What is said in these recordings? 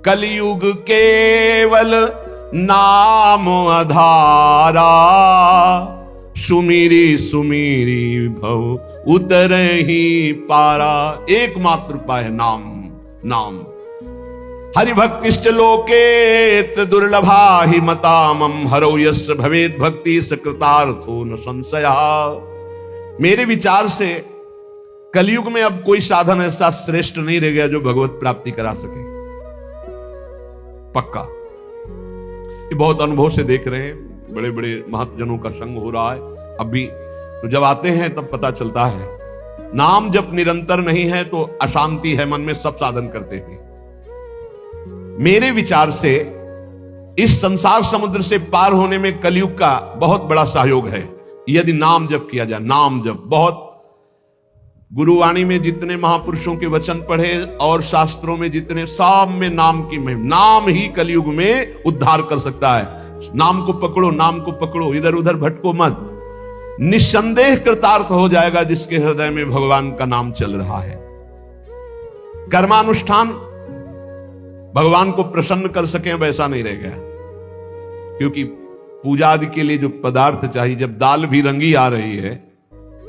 कलयुग केवल नाम आधारा, सुमिरी सुमिरी भव उतरहि पारा। एकमात्र उपाय है नाम। नाम हरिभक्तिश्च लोके दुर्लभा हि मतामम, हरौ यस्य भवेत् भक्ति सकृतार्थो न संशया। मेरे विचार से कलयुग में अब कोई साधन ऐसा श्रेष्ठ नहीं रह गया जो भगवत प्राप्ति करा सके। पक्का ये बहुत अनुभव से देख रहे हैं, बड़े बड़े महत्जनों का संग हो रहा है अभी। तो जब आते हैं तब पता चलता है नाम जब निरंतर नहीं है तो अशांति है मन में, सब साधन करते हैं। मेरे विचार से इस संसार समुद्र से पार होने में कलयुग का बहुत बड़ा सहयोग है यदि नाम जप किया जाए। नाम जप बहुत, गुरुवाणी में जितने महापुरुषों के वचन पढ़े और शास्त्रों में जितने, सब में नाम की महिमा। नाम ही कलयुग में उद्धार कर सकता है। नाम को पकड़ो, नाम को पकड़ो, इधर उधर भटको मत। निस्संदेह कृतार्थ हो जाएगा जिसके हृदय में भगवान का नाम चल रहा है। कर्मानुष्ठान भगवान को प्रसन्न कर सके वैसा नहीं रह गया, क्योंकि पूजा आदि के लिए जो पदार्थ चाहिए, जब दाल भी रंगी आ रही है,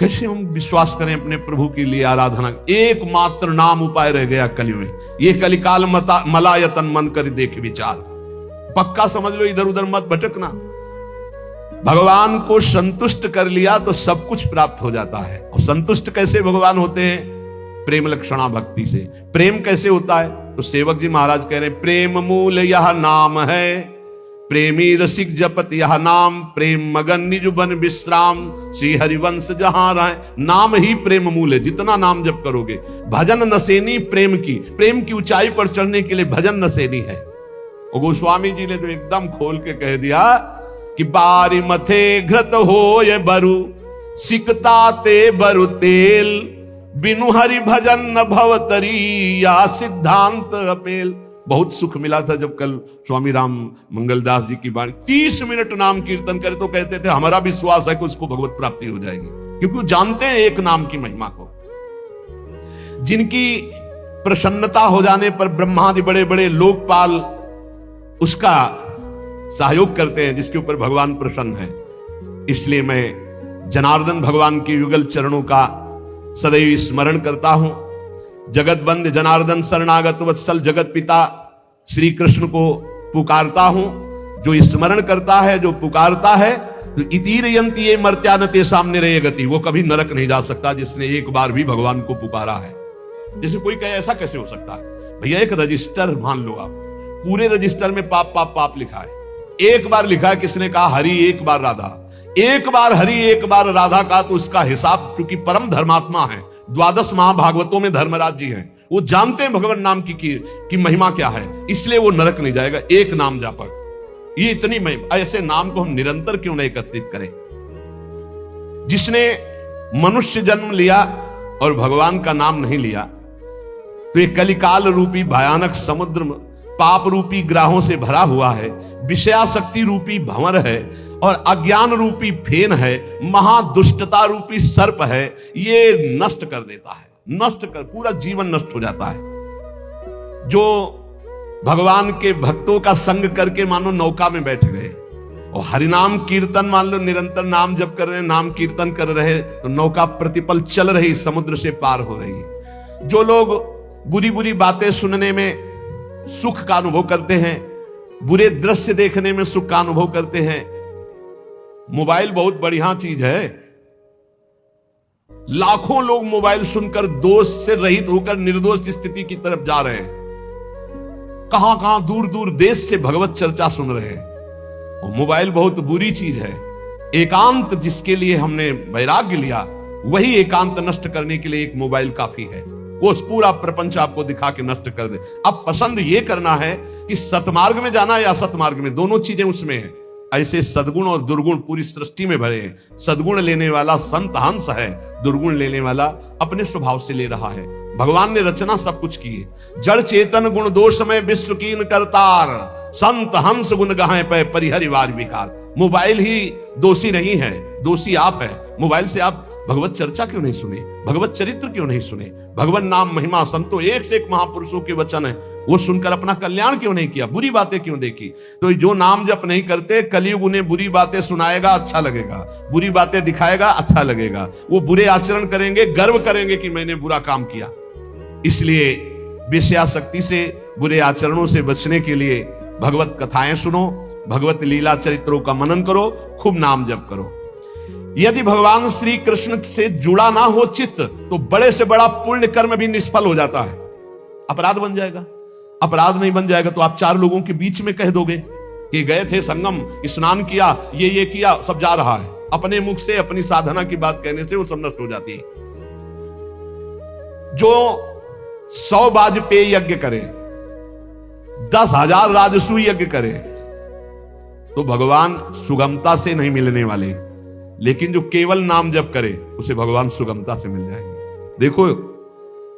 कैसे हम विश्वास करें अपने प्रभु के लिए आराधना। एकमात्र नाम उपाय रह गया कलयुग में। ये कलिकाल मलायतन मन कर देख विचार। पक्का समझ लो, इधर उधर मत भटकना। भगवान को संतुष्ट कर लिया तो सब कुछ प्राप्त हो जाता है। और संतुष्ट कैसे भगवान होते हैं? प्रेम लक्षणा भक्ति से। प्रेम कैसे होता है? तो सेवक जी महाराज कह रहे हैं, प्रेम मूल यह नाम है, प्रेमी रसिक जपत यह नाम, प्रेम मगन निज बन विश्राम, श्री हरिवंश जहां राय। नाम ही प्रेम मूल है। जितना नाम जप करोगे, भजन नसेनी प्रेम की ऊंचाई पर चढ़ने के लिए भजन नसेनी है। और गोस्वामी जी ने तो एकदम खोल के कह दिया कि बारी मथे घृत हो ये बरु, सिकता ते बरु तेल, बिनु हरि भजन न भवतरी, या सिद्धांत अपेल। बहुत सुख मिला था जब कल स्वामी राम मंगलदास जी की वाणी 30 मिनट नाम कीर्तन करे तो कहते थे हमारा विश्वास है कि उसको भगवत प्राप्ति हो जाएगी, क्योंकि वो जानते हैं एक नाम की महिमा को। जिनकी प्रसन्नता हो जाने पर ब्रह्मादि बड़े बड़े लोकपाल उसका सहयोग करते हैं, जिसके ऊपर भगवान प्रसन्न है। इसलिए मैं जनार्दन भगवान के युगल चरणों का सदैव स्मरण करता हूं। जगत बंद जनार्दन शरणागत वत्सल जगत पिता श्री कृष्ण को पुकारता हूं। जो स्मरण करता है, जो पुकारता है, तो इतीर यंती ये मर्त्यानते सामने रहे गति, वो कभी नरक नहीं जा सकता जिसने एक बार भी भगवान को पुकारा है। जैसे कोई कहे ऐसा कैसे हो सकता है? भैया एक रजिस्टर मान लो आप, पूरे रजिस्टर में पाप पाप पाप लिखा है। एक बार लिखा है, किसने कहा हरि एक बार राधा, एक बार हरि एक बार राधा का, तो उसका हिसाब, चूंकि परम धर्मात्मा है, 12 महाभागवतों में धर्मराज जी हैं, वो जानते हैं भगवान नाम की महिमा क्या है, इसलिए वो नरक नहीं जाएगा। एक नाम जापक, ये इतनी महिमा। ऐसे नाम को हम निरंतर क्यों नहीं एकत्रित करें? जिसने मनुष्य जन्म लिया और भगवान का नाम नहीं लिया, तो ये कलिकाल रूपी भयानक समुद्र पाप रूपी ग्राहों से भरा हुआ है, विषयाशक्ति रूपी भंवर है, और अज्ञान रूपी फेन है, महादुष्टता रूपी सर्प है। ये नष्ट कर देता है, नष्ट कर, पूरा जीवन नष्ट हो जाता है। जो भगवान के भक्तों का संग करके मानो नौका में बैठ गए और हरिनाम कीर्तन, मान लो निरंतर नाम जप कर रहे, नाम कीर्तन कर रहे, तो नौका प्रतिपल चल रही, समुद्र से पार हो रही। जो लोग बुरी बुरी बातें सुनने में सुख का अनुभव करते हैं, बुरे दृश्य देखने में सुख का अनुभव करते हैं, मोबाइल बहुत बढ़िया चीज है। लाखों लोग मोबाइल सुनकर दोष से रहित होकर निर्दोष स्थिति की तरफ जा रहे हैं। कहां कहां दूर दूर देश से भगवत चर्चा सुन रहे हैं। और मोबाइल बहुत बुरी चीज है। एकांत जिसके लिए हमने वैराग्य लिया, वही एकांत नष्ट करने के लिए एक मोबाइल काफी है। वो पूरा प्रपंच आपको दिखा के नष्ट कर दे। अब पसंद ये करना है कि सतमार्ग में जाना या असतमार्ग में, दोनों चीजें उसमें है। ऐसे सद्गुण और दुर्गुण पूरी सृष्टि में भरे हैं। सद्गुण लेने वाला संत हंस है, दुर्गुण लेने वाला अपने स्वभाव से ले रहा है। भगवान ने रचना सब कुछ की है। जड़ चेतन गुण दोष में विश्व कीन करतार, संत हंस गुण गाहे पे परिहरिवार विकार। मोबाइल ही दोषी नहीं है, दोषी आप है। मोबाइल से आप भगवत चर्चा क्यों नहीं सुने, भगवत चरित्र क्यों नहीं सुने, भगवान नाम महिमा संतो, एक से एक महापुरुषों के वचन है, वो सुनकर अपना कल्याण क्यों नहीं किया, बुरी बातें क्यों देखी? तो जो नाम जप नहीं करते, कलयुग उन्हें बुरी बातें सुनाएगा, अच्छा लगेगा, बुरी बातें दिखाएगा, अच्छा लगेगा। वो बुरे आचरण करेंगे, गर्व करेंगे कि मैंने बुरा काम किया। इसलिए वेश्याशक्ति से, बुरे आचरणों से बचने के लिए भगवत कथाएं सुनो, भगवत लीला चरित्रों का मनन करो, खूब नाम जप करो। यदि भगवान श्री कृष्ण से जुड़ा ना हो चित्त, तो बड़े से बड़ा पुण्य कर्म भी निष्फल हो जाता है, अपराध बन जाएगा। अपराध नहीं बन जाएगा तो आप 4 लोगों के बीच में कह दोगे कि गए थे संगम, स्नान किया, ये किया, सब जा रहा है। अपने मुख से अपनी साधना की बात कहने से वो सब नष्ट हो जाती है। जो 100 वाजपेयी यज्ञ करे, 10,000 राजसू यज्ञ करे, तो भगवान सुगमता से नहीं मिलने वाले। लेकिन जो केवल नाम जप करे, उसे भगवान सुगमता से मिल जाएंगे। देखो,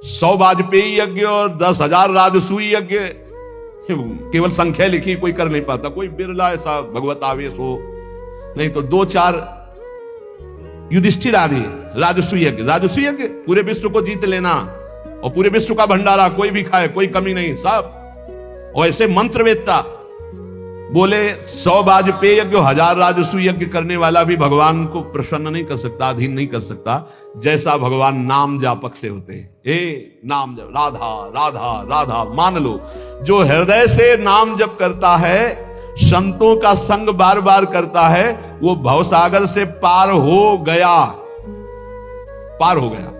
100 वाजपेयी यज्ञ और 10,000 राजसूय यज्ञ, केवल संख्या लिखी, कोई कर नहीं पाता। कोई बिरला ऐसा भगवत आवेश हो, नहीं तो 2-4 युधिष्ठिर आदि राजसूय यज्ञ। राजसूय यज्ञ पूरे विश्व को जीत लेना, और पूरे विश्व का भंडारा, कोई भी खाए, कोई कमी नहीं, सब। और ऐसे मंत्रवेत्ता बोले 100 वाजपेयी यज्ञ, 1000 राजसूय यज्ञ करने वाला भी भगवान को प्रसन्न नहीं कर सकता, अधीन नहीं कर सकता, जैसा भगवान नाम जापक से होते हैं। नाम जप, राधा राधा राधा, मान लो जो हृदय से नाम जप करता है, संतों का संग बार बार करता है, वो भवसागर से पार हो गया, पार हो गया।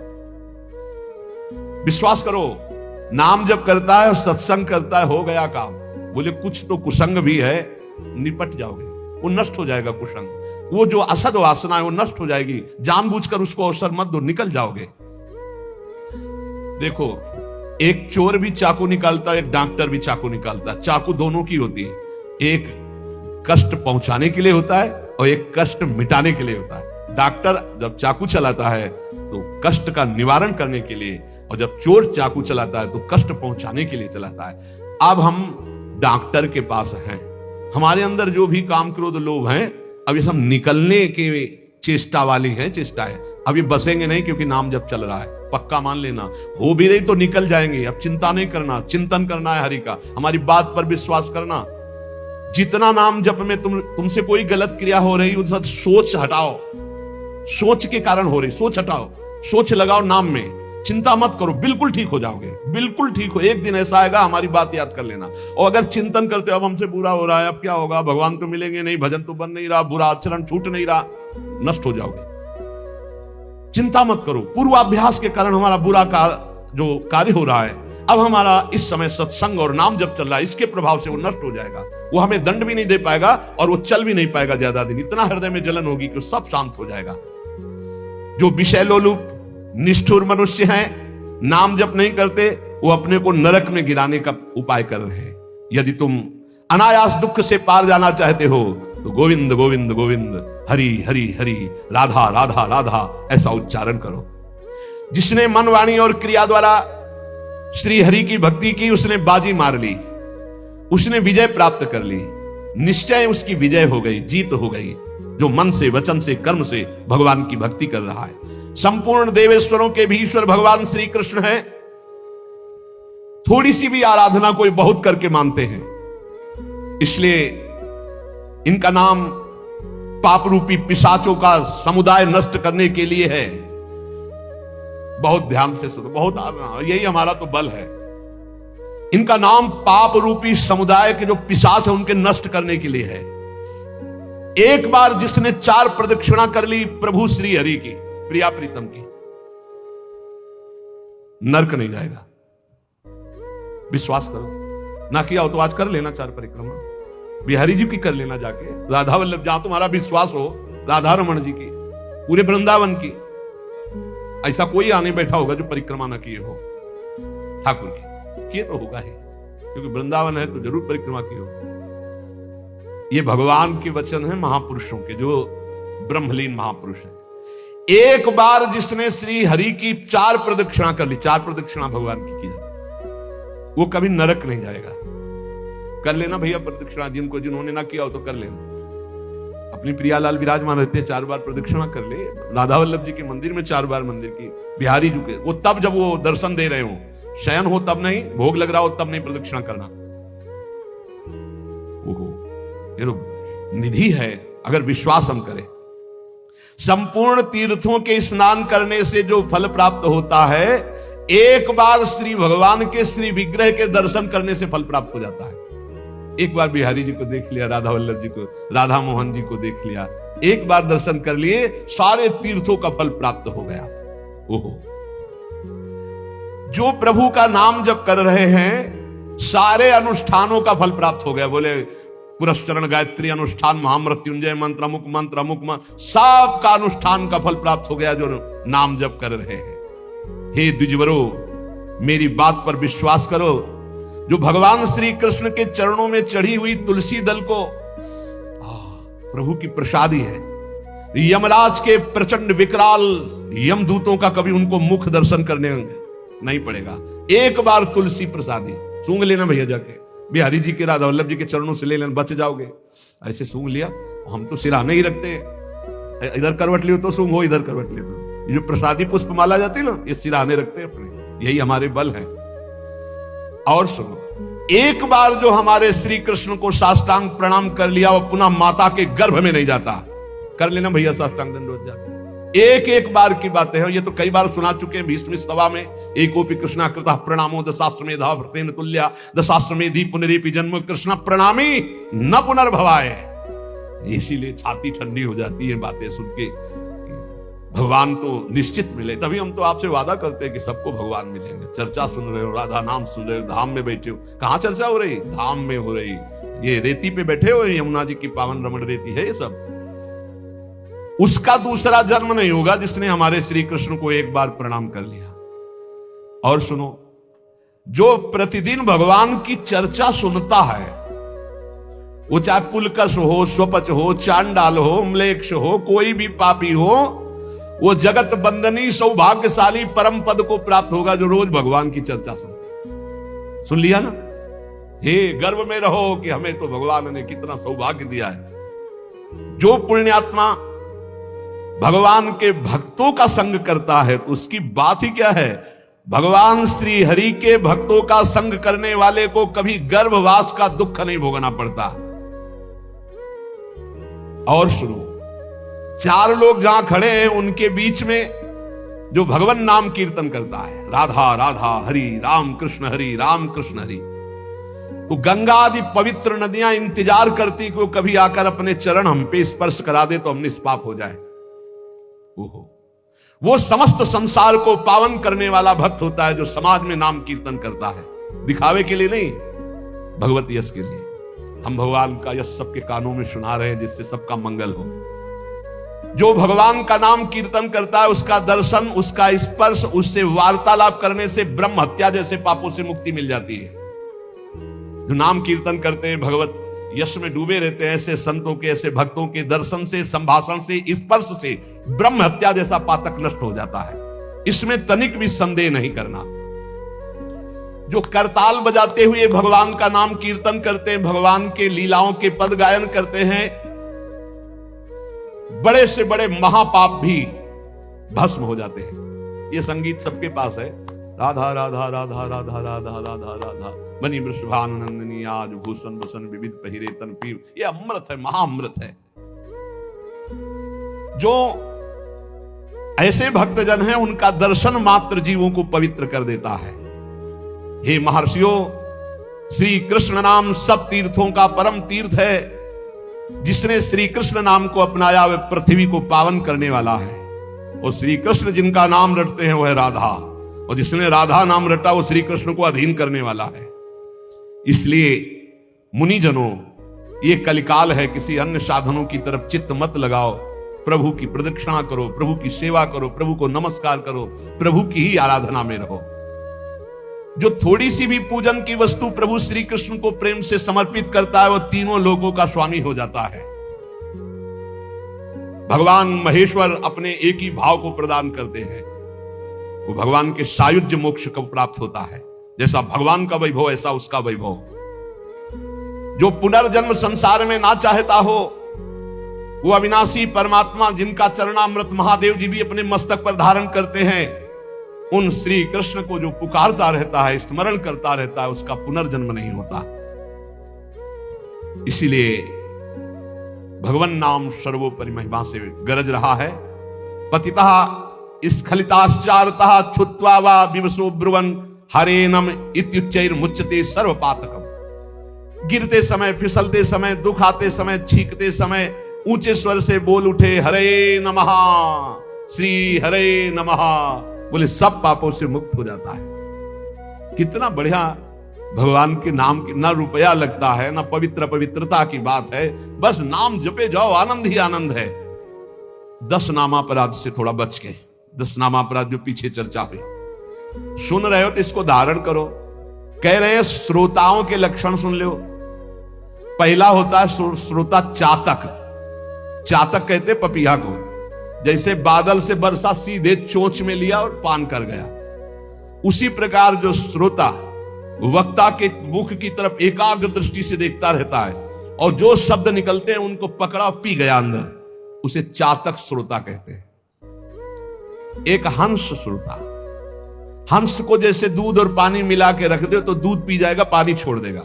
विश्वास करो, नाम जप करता है और सत्संग करता है, हो गया काम। बोले कुछ तो कुसंग भी है, निपट जाओगे, वो नष्ट हो जाएगा कुसंग। वो जो असद वासना है वो नष्ट हो जाएगी। जानबूझकर उसको अवसर मत दो, निकल जाओगे। देखो, एक चोर भी चाकू निकालता है, एक डॉक्टर भी चाकू निकालता है। चाकू दोनों की होती है, एक कष्ट पहुंचाने के लिए होता है और एक कष्ट मिटाने के लिए होता है। डॉक्टर जब चाकू चलाता है तो कष्ट का निवारण करने के लिए, और जब चोर चाकू चलाता है तो कष्ट पहुंचाने के लिए चलाता है। अब हम डॉक्टर के पास हैं, हमारे अंदर जो भी काम क्रोध लोभ हैं, अब ये सब निकलने की चेष्टा वाली है, चेष्टाएं। अब ये बसेंगे नहीं, क्योंकि नाम जब चल रहा है, पक्का मान लेना। हो भी रही तो निकल जाएंगे। अब चिंता नहीं करना, चिंतन करना है हरि का, हमारी बात पर विश्वास करना। जितना नाम जप में तुमसे कोई गलत क्रिया हो रही, उस सोच हटाओ, सोच के कारण हो रही, सोच हटाओ, सोच लगाओ नाम में, चिंता मत करो, बिल्कुल ठीक हो जाओगे, बिल्कुल ठीक हो। एक दिन ऐसा आएगा, हमारी बात याद कर लेना। और अगर चिंतन करते हो अब हमसे बुरा हो रहा है, अब क्या होगा, भगवान तो मिलेंगे नहीं, भजन तो बन नहीं रहा, बुरा आचरण छूट नहीं रहा, नष्ट हो जाओगे। चिंता मत करो, पूर्वाभ्यास के कारण हमारा बुरा जो कार्य हो रहा है, अब हमारा इस समय सत्संग और नाम जब चल रहा है, इसके प्रभाव से वो नष्ट हो जाएगा। वो हमें दंड भी नहीं दे पाएगा और वो चल भी नहीं पाएगा ज्यादा दिन। इतना हृदय में जलन होगी कि सब शांत हो जाएगा। जो विषय लोलुप निष्ठुर मनुष्य हैं, नाम जप नहीं करते, वो अपने को नरक में गिराने का उपाय कर रहे हैं। यदि तुम अनायास दुख से पार जाना चाहते हो तो गोविंद गोविंद गोविंद, हरि हरि हरि, राधा राधा राधा, ऐसा उच्चारण करो। जिसने मन वाणी और क्रिया द्वारा श्री हरि की भक्ति की, उसने बाजी मार ली, उसने विजय प्राप्त कर ली। निश्चय उसकी विजय हो गई, जीत हो गई। जो मन से, वचन से, कर्म से भगवान की भक्ति कर रहा है। संपूर्ण देवेश्वरों के भी ईश्वर भगवान श्री कृष्ण हैं। थोड़ी सी भी आराधना कोई बहुत करके मानते हैं, इसलिए इनका नाम पाप रूपी पिशाचों का समुदाय नष्ट करने के लिए है। बहुत ध्यान से सुनो, बहुत यही हमारा तो बल है। इनका नाम पाप रूपी समुदाय के जो पिशाच है उनके नष्ट करने के लिए है। एक बार जिसने 4 प्रदक्षिणा कर ली प्रभु श्री हरि की, प्रिया प्रीतम की, नरक नहीं जाएगा। विश्वास करो, ना किया हो तो आज कर लेना 4 परिक्रमा, बिहारी जी की कर लेना जाके, राधा वल्लभ, जहां तुम्हारा विश्वास हो, राधा रमन जी की, पूरे वृंदावन की। ऐसा कोई आने बैठा होगा जो परिक्रमा ना किए हो ठाकुर की, किए तो होगा ही, क्योंकि वृंदावन है तो जरूर परिक्रमा की हो। ये भगवान के वचन है महापुरुषों के, जो ब्रह्मलीन महापुरुष है। एक बार जिसने श्री हरि की 4 प्रदक्षिणा कर ली, 4 प्रदक्षिणा भगवान की जाती, वो कभी नरक नहीं जाएगा। कर लेना भैया प्रदक्षिणा, जिन्होंने ना किया हो तो कर लेना। अपनी प्रियालाल विराजमान रहते हैं, 4 बार प्रदक्षिणा कर ले। राधा वल्लभ जी के मंदिर में 4 बार मंदिर की, बिहारी जी के, वो तब जब वो दर्शन दे रहे हो, शयन हो तब नहीं, भोग लग रहा हो तब नहीं प्रदक्षिणा करना। ओहो, ये तो निधि है अगर विश्वास हम करें। संपूर्ण तीर्थों के स्नान करने से जो फल प्राप्त होता है, एक बार श्री भगवान के श्री विग्रह के दर्शन करने से फल प्राप्त हो जाता है। एक बार बिहारी जी को देख लिया, राधा वल्लभ जी को, राधा मोहन जी को देख लिया, एक बार दर्शन कर लिए, सारे तीर्थों का फल प्राप्त हो गया। ओहो, जो प्रभु का नाम जप कर रहे हैं, सारे अनुष्ठानों का फल प्राप्त हो गया। बोले पुरस्चरण गायत्री अनुष्ठान, महामृत्युंजय मंत्र, अमुक मंत्र, अमुक मंत्र, सब का अनुष्ठान का फल प्राप्त हो गया जो नाम जप कर रहे हैं। हे द्विजवरो, मेरी बात पर विश्वास करो। जो भगवान श्री कृष्ण के चरणों में चढ़ी हुई तुलसी दल को प्रभु की प्रसादी है। यमराज के प्रचंड विकराल यमदूतों का कभी उनको मुख दर्शन करने नहीं पड़ेगा। एक बार तुलसी प्रसादी सूंघ लेना भैया, जाके बिहारी जी के, राधा वल्लभ जी के चरणों से ले लेना, बच जाओगे। ऐसे सूंघ लिया, हम तो सिराने ही रखते हैं, इधर करवट लियो तो सूंघो, इधर करवट लियो तो। ये जो प्रसादी पुष्प माला जाती है ना, ये सिराने रखते हैं अपने, यही हमारे बल है। और सुनो, एक बार जो हमारे श्री कृष्ण को साष्टांग प्रणाम कर लिया, वो पुनः माता के गर्भ में नहीं जाता। कर लेना भैया साष्टांग दंडवत जाके। एक एक बार की बातें हैं, ये तो कई बार सुना चुके हैं भीष्म सभा में। एकोपि कृष्णा कृतः प्रणामो दशाश्वमेधा भृतेन तुल्या, दशाश्वमेधी पुनरेपि जन्म कृष्ण प्रणामी न पुनर्भवाय। इसीलिए छाती ठंडी हो जाती है बातें सुन के। भगवान तो निश्चित मिले, तभी हम तो आपसे वादा करते हैं कि सबको भगवान मिलेंगे। चर्चा सुन रहे हो, राधा नाम सुन रहे हो, धाम में बैठे हो। कहां चर्चा हो रही? धाम में हो रही। ये रेती पे बैठे हो, यमुना जी की पावन रमण रेती है ये सब। उसका दूसरा जन्म नहीं होगा जिसने हमारे श्री कृष्ण को एक बार प्रणाम कर लिया। और सुनो, जो प्रतिदिन भगवान की चर्चा सुनता है, वो चाहे पुलकस हो, स्वपच हो, चांडाल हो, म्लेच्छ हो, कोई भी पापी हो, वो जगत बंदनी सौभाग्यशाली परम पद को प्राप्त होगा जो रोज भगवान की चर्चा सुनते। सुन लिया ना? हे गर्व में रहो कि हमें तो भगवान ने कितना सौभाग्य दिया है। जो पुण्यात्मा भगवान के भक्तों का संग करता है तो उसकी बात ही क्या है। भगवान श्री हरि के भक्तों का संग करने वाले को कभी गर्भवास का दुख नहीं भोगना पड़ता। और सुनो, चार लोग जहां खड़े हैं उनके बीच में जो भगवान नाम कीर्तन करता है, राधा राधा हरि राम कृष्ण हरि राम कृष्ण हरि, तो गंगा आदि पवित्र नदियां इंतजार करती कि वो कभी आकर अपने चरण हम पे स्पर्श करा दे तो हम निष्पाप हो जाए। वो समस्त संसार को पावन करने वाला भक्त होता है जो समाज में नाम कीर्तन करता है, दिखावे के लिए नहीं, भगवत यश के लिए। हम भगवान का यश सबके कानों में सुना रहे हैं जिससे सबका मंगल हो। जो भगवान का नाम कीर्तन करता है उसका दर्शन, उसका स्पर्श, उससे वार्तालाप करने से ब्रह्म हत्या जैसे पापों से मुक्ति मिल जाती है। जो नाम कीर्तन करते हैं, भगवत यश में डूबे रहते हैं, ऐसे संतों के, ऐसे भक्तों के दर्शन से, संभाषण से, स्पर्श से ब्रह्म हत्या जैसा पातक नष्ट हो जाता है। इसमें तनिक भी संदेह नहीं करना। जो करताल बजाते हुए भगवान का नाम कीर्तन करते हैं, भगवान के लीलाओं के पद गायन करते हैं, बड़े से बड़े महापाप भी भस्म हो जाते हैं। ये संगीत सबके पास है। राधा राधा राधा राधा राधा राधा राधा बनी वृषभानुनंदिनी आज भूषण बसन विविध पहिरे तन पीव। ये अमृत है, महाअमृत है। जो ऐसे भक्तजन हैं उनका दर्शन मात्र जीवों को पवित्र कर देता है। हे महर्षियों, श्री कृष्ण नाम सब तीर्थों का परम तीर्थ है। जिसने श्री कृष्ण नाम को अपनाया वह पृथ्वी को पावन करने वाला है। और श्री कृष्ण जिनका नाम रटते हैं वह है राधा, और जिसने राधा नाम रटा वो श्री कृष्ण को अधीन करने वाला है। इसलिए मुनिजनों, ये कलिकाल है, किसी अन्य साधनों की तरफ चित्त मत लगाओ। प्रभु की प्रदक्षिणा करो, प्रभु की सेवा करो, प्रभु को नमस्कार करो, प्रभु की ही आराधना में रहो। जो थोड़ी सी भी पूजन की वस्तु प्रभु श्री कृष्ण को प्रेम से समर्पित करता है वो तीनों लोगों का स्वामी हो जाता है। भगवान महेश्वर अपने एक ही भाव को प्रदान करते हैं, वो भगवान के सायुज्य मोक्ष को प्राप्त होता है। जैसा भगवान का वैभव ऐसा उसका वैभव। जो पुनर्जन्म संसार में ना चाहता हो वो अविनाशी परमात्मा जिनका चरणामृत महादेव जी भी अपने मस्तक पर धारण करते हैं, उन श्री कृष्ण को जो पुकारता रहता है, स्मरण करता रहता है, उसका पुनर्जन्म नहीं होता। इसीलिए भगवन नाम सर्वोपरि महिमा से गरज रहा है। पतितः स्खलिताश्चारतः छुत्वा वा विवशो ब्रुवन् हरेनम इत्युच्चैर्मुच्यते सर्वपातकम्। गिरते समय, फिसलते समय, दुख आते समय, छींकते समय ऊंचे स्वर से बोल उठे हरे नमः, श्री हरे नमः, बोले सब पापों से मुक्त हो जाता है। कितना बढ़िया भगवान के नाम की ना रुपया लगता है, ना पवित्रता की बात है, बस नाम जपे जाओ, आनंद ही आनंद है। 10 नामापराध से थोड़ा बच के, 10 नामापराध जो पीछे चर्चा हुई, सुन रहे हो तो इसको धारण करो। कह रहे हैं श्रोताओं के लक्षण सुन लो। पहला होता है श्रोता चातक। चातक कहते पपीहा को, जैसे बादल से बरसा सीधे चोंच में लिया और पान कर गया। उसी प्रकार जो श्रोता वक्ता के मुख की तरफ एकाग्र दृष्टि से देखता रहता है और जो शब्द निकलते हैं उनको पकड़ा पी गया अंदर, उसे चातक श्रोता कहते हैं। एक हंस श्रोता, हंस को जैसे दूध और पानी मिला के रख दे तो दूध पी जाएगा, पानी छोड़ देगा।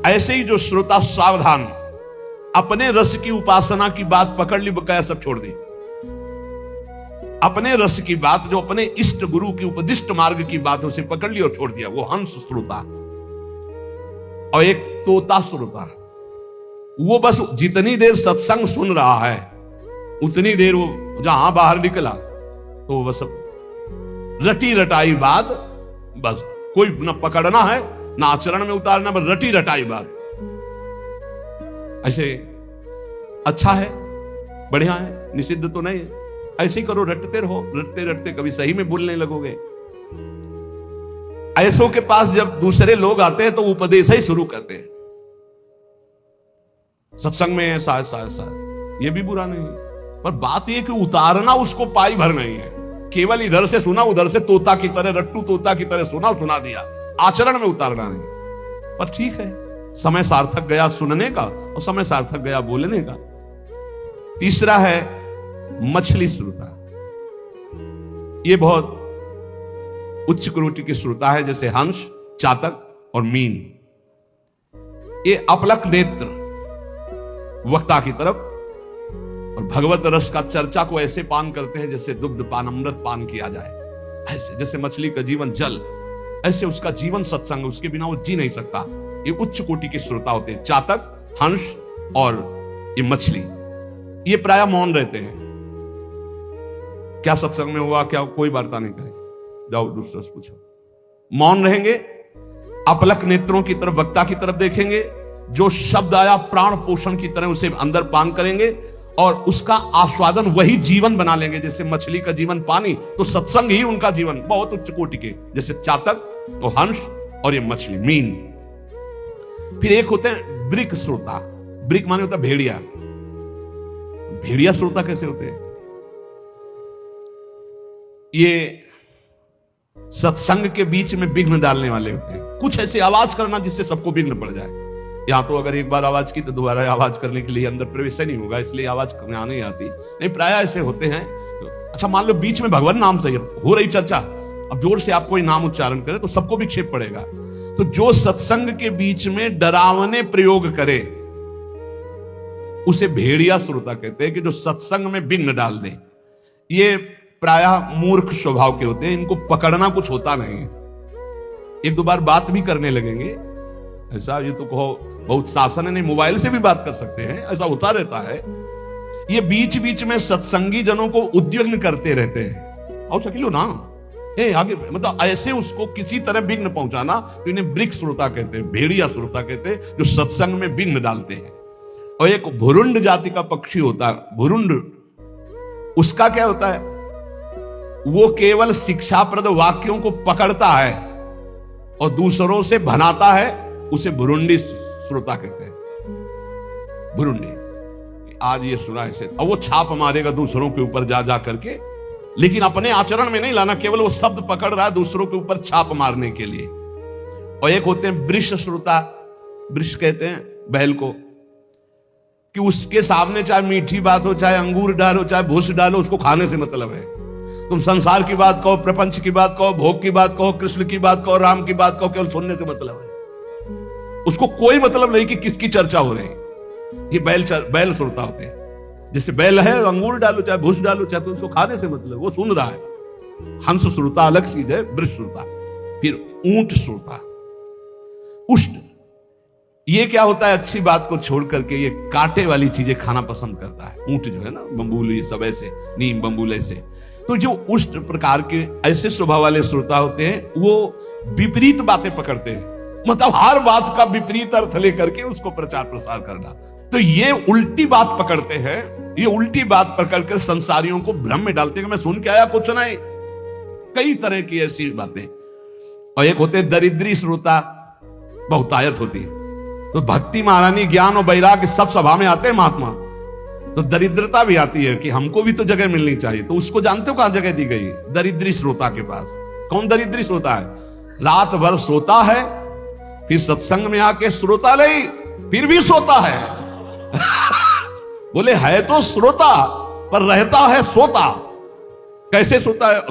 ऐसे ही जो श्रोता सावधान, अपने रस की उपासना की बात पकड़ ली, बकाया सब छोड़ दी। अपने रस की बात, जो अपने इष्ट गुरु की उपदिष्ट मार्ग की बात, उसे पकड़ लिया और छोड़ दिया, वो हंस श्रोता। और एक तोता श्रोता, वो बस जितनी देर सत्संग सुन रहा है उतनी देर वो जहां बाहर निकला तो वो बस रटी रटाई बात, बस कोई न पकड़ना है ना आचरण में उतारना, बस रटी रटाई बात। ऐसे अच्छा है, बढ़िया है, निषिद्ध तो नहीं है। ऐसे ही करो, रटते रहो, रटते रटते कभी सही में बोलने लगोगे। ऐसों के पास जब दूसरे लोग आते हैं तो उपदेश ही शुरू करते हैं, सत्संग में ऐसा ऐसा ऐसा, ये भी बुरा नहीं, पर बात यह कि उतारना उसको पाई भर नहीं है। केवल इधर से सुना, उधर से तोता की तरह, रट्टू तोता की तरह सुना दिया, आचरण में उतारना नहीं। पर ठीक है, समय सार्थक गया सुनने का और समय सार्थक गया बोलने का। तीसरा है मछली श्रोता। यह बहुत उच्च कोटि की श्रोता है, जैसे हंस, चातक और मीन। ये अपलक नेत्र वक्ता की तरफ और भगवत रस का चर्चा को ऐसे पान करते हैं जैसे दुग्ध पान, अमृत पान किया जाए। ऐसे जैसे मछली का जीवन जल, ऐसे उसका जीवन सत्संग, उसके बिना वो जी नहीं सकता। ये उच्च कोटि के श्रोता होते हैं, चातक, हंस और ये मछली। ये प्राय मौन रहते हैं। क्या सत्संग में हुआ, क्या कोई वार्ता नहीं करेंगे, जाओ दूसरा से पूछो। मौन रहेंगे, अपलक नेत्रों की तरफ, वक्ता की तरफ देखेंगे। जो शब्द आया प्राण पोषण की तरह उसे अंदर पान करेंगे और उसका आस्वादन वही जीवन बना लेंगे। जैसे मछली का जीवन पानी, तो सत्संग ही उनका जीवन। बहुत उच्च कोटि के, जैसे चातक, तो हंस और ये मछली, मीन। फिर एक होते हैं ब्रिक श्रोता। ब्रिक माने होता है भेड़िया। भेड़िया श्रोता कैसे होते हैं? ये सत्संग के बीच में विघ्न डालने वाले होते हैं। कुछ ऐसी आवाज करना जिससे सबको विघ्न पड़ जाए। या तो अगर एक बार आवाज की तो दोबारा आवाज करने के लिए अंदर प्रवेश नहीं होगा, इसलिए आवाज करने आने नहीं आती। नहीं, प्राय ऐसे होते हैं। अच्छा, मान लो बीच में भगवान नाम से हो रही चर्चा, अब जोर से आप कोई नाम उच्चारण करे तो सबको विक्षेप पड़ेगा। तो जो सत्संग के बीच में डरावने प्रयोग करे उसे भेड़िया श्रोता कहते हैं, कि जो सत्संग में विघ्न डाल दे। ये प्रायः मूर्ख स्वभाव के होते हैं, इनको पकड़ना कुछ होता नहीं है। एक दो बार बात भी करने लगेंगे, ऐसा ये तो कहो बहुत शासन है, नहीं, मोबाइल से भी बात कर सकते हैं, ऐसा होता रहता है। ये बीच बीच में सत्संगी जनों को उद्विग्न करते रहते हैं। और शकीलो ना आगे, मतलब ऐसे उसको किसी तरह विघ्न पहुंचाना, तो इन्हें ब्रिक श्रोता कहते हैं, भेड़िया श्रोता कहते हैं, जो सत्संग में विघ्न डालते हैं। और एक भुरुंड जाति का पक्षी होता है, भुरुंड। उसका क्या होता है? वो केवल शिक्षाप्रद वाक्यों को पकड़ता है और दूसरों से भनाता है, उसे भुरुंडी श्रोता कहते हैं। भुरुंडी, आज ये सुना ऐसे, और वो छाप मारेगा दूसरों के ऊपर जा जा करके, लेकिन अपने आचरण में नहीं लाना, केवल वो शब्द पकड़ रहा है दूसरों के ऊपर छाप मारने के लिए। और एक होते हैं वृष श्रोता। वृष कहते हैं बैल को, कि उसके सामने चाहे मीठी बात हो, चाहे अंगूर डालो, चाहे भूस डालो, उसको खाने से मतलब है। तुम संसार की बात कहो, प्रपंच की बात कहो, भोग की बात कहो, कृष्ण की बात कहो, राम की बात कहो, केवल सुनने से मतलब है। उसको कोई मतलब नहीं कि किसकी चर्चा हो रही है। ये बैल श्रोता होते हैं। जैसे बैल है, अंगूर डालो चाहे भूस डालो चाहे, तो उसको खाने से मतलब, वो सुन रहा है। हंस श्रोता अलग चीज है, वृष श्रोता। फिर ऊंट श्रोता, उष्ण। ये क्या होता है, अच्छी बात को छोड़ करके ये कांटे वाली चीजें खाना पसंद करता है। ऊंट जो है ना, बम्बूल, ये सब ऐसे, नीम बम्बूल ऐसे। तो जो उष्ण प्रकार के ऐसे स्वभाव वाले श्रोता होते हैं, वो विपरीत बातें पकड़ते हैं। मतलब हर बात का विपरीत अर्थ लेकर के उसको प्रचार प्रसार करना। तो ये उल्टी बात पकड़ते हैं, ये उल्टी बात पकड़कर संसारियों को भ्रम में डालते हैं कि मैं सुन के आया कुछ नहीं। कई तरह की ऐसी बातें। और एक होते दरिद्री श्रोता, बहुतायत होती है। तो भक्ति, महारानी, ज्ञान और वैराग्य सब सभा में आते हैं महात्मा, तो दरिद्रता भी आती है कि हमको भी तो जगह मिलनी चाहिए। तो उसको जानते हो कहां जगह दी गई? दरिद्री श्रोता के पास। कौन दरिद्री श्रोता है? रात भर सोता है, फिर सत्संग में आके श्रोता नहीं, फिर भी सोता है। बोले है तो श्रोता पर रहता है सोता। कैसे सोता है?